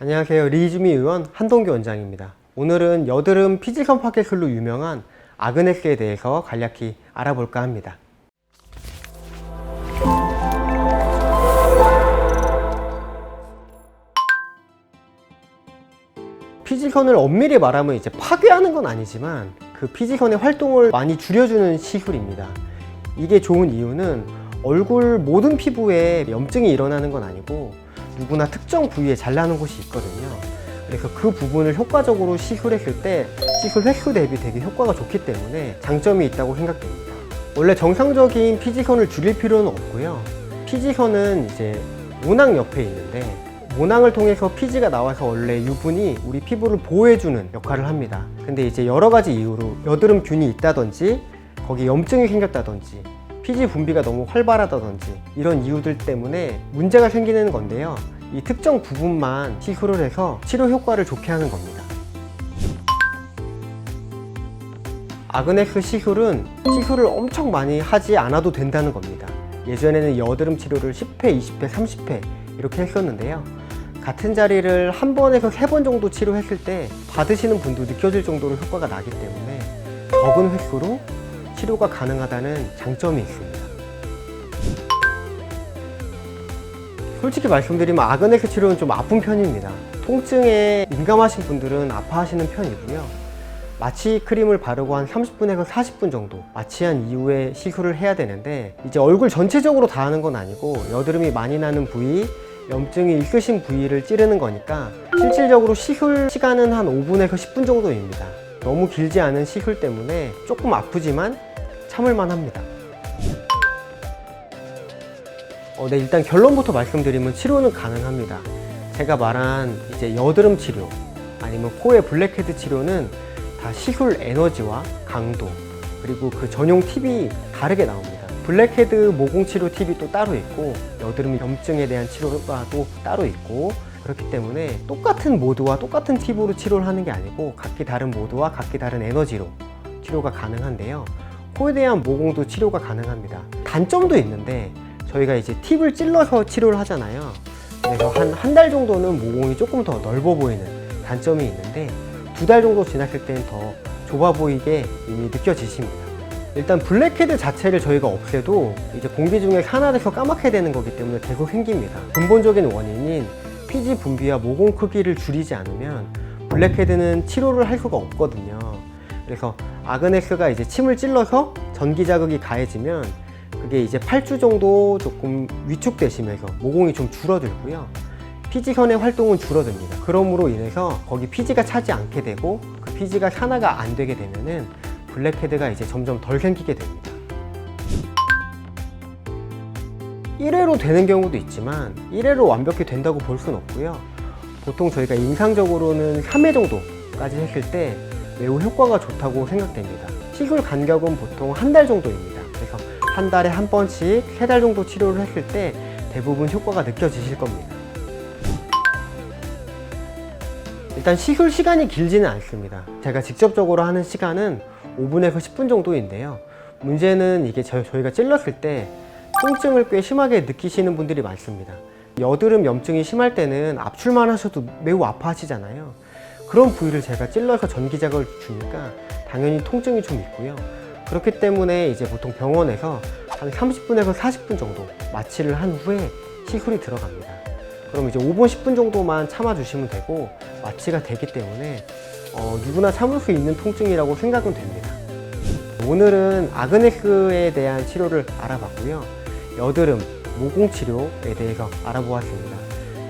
안녕하세요. 리즈미 의원 한동규 원장입니다. 오늘은 여드름 피지선 파괴술로 유명한 아그네스에 대해서 간략히 알아볼까 합니다. 피지선을 엄밀히 말하면 이제 파괴하는 건 아니지만 그 피지선의 활동을 많이 줄여주는 시술입니다. 이게 좋은 이유는 얼굴 모든 피부에 염증이 일어나는 건 아니고 누구나 특정 부위에 잘나는 곳이 있거든요. 그래서 그 부분을 효과적으로 시술했을 때 시술 횟수 대비 되게 효과가 좋기 때문에 장점이 있다고 생각됩니다. 원래 정상적인 피지선을 줄일 필요는 없고요. 피지선은 이제 모낭 옆에 있는데 모낭을 통해서 피지가 나와서 원래 유분이 우리 피부를 보호해주는 역할을 합니다. 근데 이제 여러 가지 이유로 여드름균이 있다든지 거기 염증이 생겼다든지 피지 분비가 너무 활발하다든지 이런 이유들 때문에 문제가 생기는 건데요. 이 특정 부분만 시술을 해서 치료 효과를 좋게 하는 겁니다. 아그네스 시술은 시술을 엄청 많이 하지 않아도 된다는 겁니다. 예전에는 여드름 치료를 10회, 20회, 30회 이렇게 했었는데요. 같은 자리를 한 번에서 3번 정도 치료했을 때 받으시는 분도 느껴질 정도로 효과가 나기 때문에 적은 횟수로 치료가 가능하다는 장점이 있습니다. 솔직히 말씀드리면 아그네스 치료는 좀 아픈 편입니다. 통증에 민감하신 분들은 아파하시는 편이고요. 마취 크림을 바르고 한 30분에서 40분 정도 마취한 이후에 시술을 해야 되는데 이제 얼굴 전체적으로 다 하는 건 아니고 여드름이 많이 나는 부위, 염증이 있으신 부위를 찌르는 거니까 실질적으로 시술 시간은 한 5분에서 10분 정도입니다. 너무 길지 않은 시술 때문에 조금 아프지만 참을만 합니다. 네, 일단 결론부터 말씀드리면 치료는 가능합니다. 제가 말한 이제 여드름 치료 아니면 코의 블랙헤드 치료는 다 시술 에너지와 강도 그리고 그 전용 팁이 다르게 나옵니다. 블랙헤드 모공 치료 팁이 또 따로 있고 여드름 염증에 대한 치료가 또 따로 있고 그렇기 때문에 똑같은 모드와 똑같은 팁으로 치료를 하는 게 아니고 각기 다른 모드와 각기 다른 에너지로 치료가 가능한데요. 코에 대한 모공도 치료가 가능합니다. 단점도 있는데 저희가 이제 팁을 찔러서 치료를 하잖아요. 그래서 한 달 정도는 모공이 조금 더 넓어 보이는 단점이 있는데 2달 정도 지났을 때는 더 좁아 보이게 이미 느껴지십니다. 일단 블랙헤드 자체를 저희가 없애도 이제 공기 중에 산화돼서 까맣게 되는 거기 때문에 계속 생깁니다. 근본적인 원인인 피지 분비와 모공 크기를 줄이지 않으면 블랙헤드는 치료를 할 수가 없거든요. 그래서 아그네스가 이제 침을 찔러서 전기 자극이 가해지면 그게 이제 8주 정도 조금 위축되시면서 모공이 좀 줄어들고요. 피지선의 활동은 줄어듭니다. 그러므로 인해서 거기 피지가 차지 않게 되고 그 피지가 산화가 안 되게 되면은 블랙헤드가 이제 점점 덜 생기게 됩니다. 1회로 되는 경우도 있지만 1회로 완벽히 된다고 볼 수는 없고요. 보통 저희가 임상적으로는 3회 정도까지 했을 때 매우 효과가 좋다고 생각됩니다. 시술 간격은 보통 한 달 정도입니다. 그래서 한 달에 한 번씩 3달 정도 치료를 했을 때 대부분 효과가 느껴지실 겁니다. 일단 시술 시간이 길지는 않습니다. 제가 직접적으로 하는 시간은 5분에서 10분 정도인데요. 문제는 이게 저희가 찔렀을 때 통증을 꽤 심하게 느끼시는 분들이 많습니다. 여드름 염증이 심할 때는 압출만 하셔도 매우 아파하시잖아요. 그런 부위를 제가 찔러서 전기 자극을 주니까 당연히 통증이 좀 있고요. 그렇기 때문에 이제 보통 병원에서 한 30분에서 40분 정도 마취를 한 후에 시술이 들어갑니다. 그럼 이제 5분, 10분 정도만 참아주시면 되고 마취가 되기 때문에 누구나 참을 수 있는 통증이라고 생각은 됩니다. 오늘은 아그네스에 대한 치료를 알아봤고요. 여드름, 모공 치료에 대해서 알아보았습니다.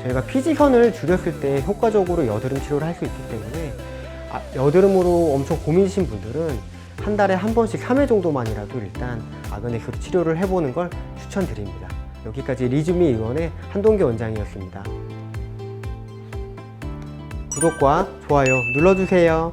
저희가 피지선을 줄였을 때 효과적으로 여드름 치료를 할 수 있기 때문에 여드름으로 엄청 고민이신 분들은 한 달에 한 번씩 3회 정도만이라도 일단 아그네스로 치료를 해보는 걸 추천드립니다. 여기까지 리즈미 의원의 한동규 원장이었습니다. 구독과 좋아요 눌러주세요.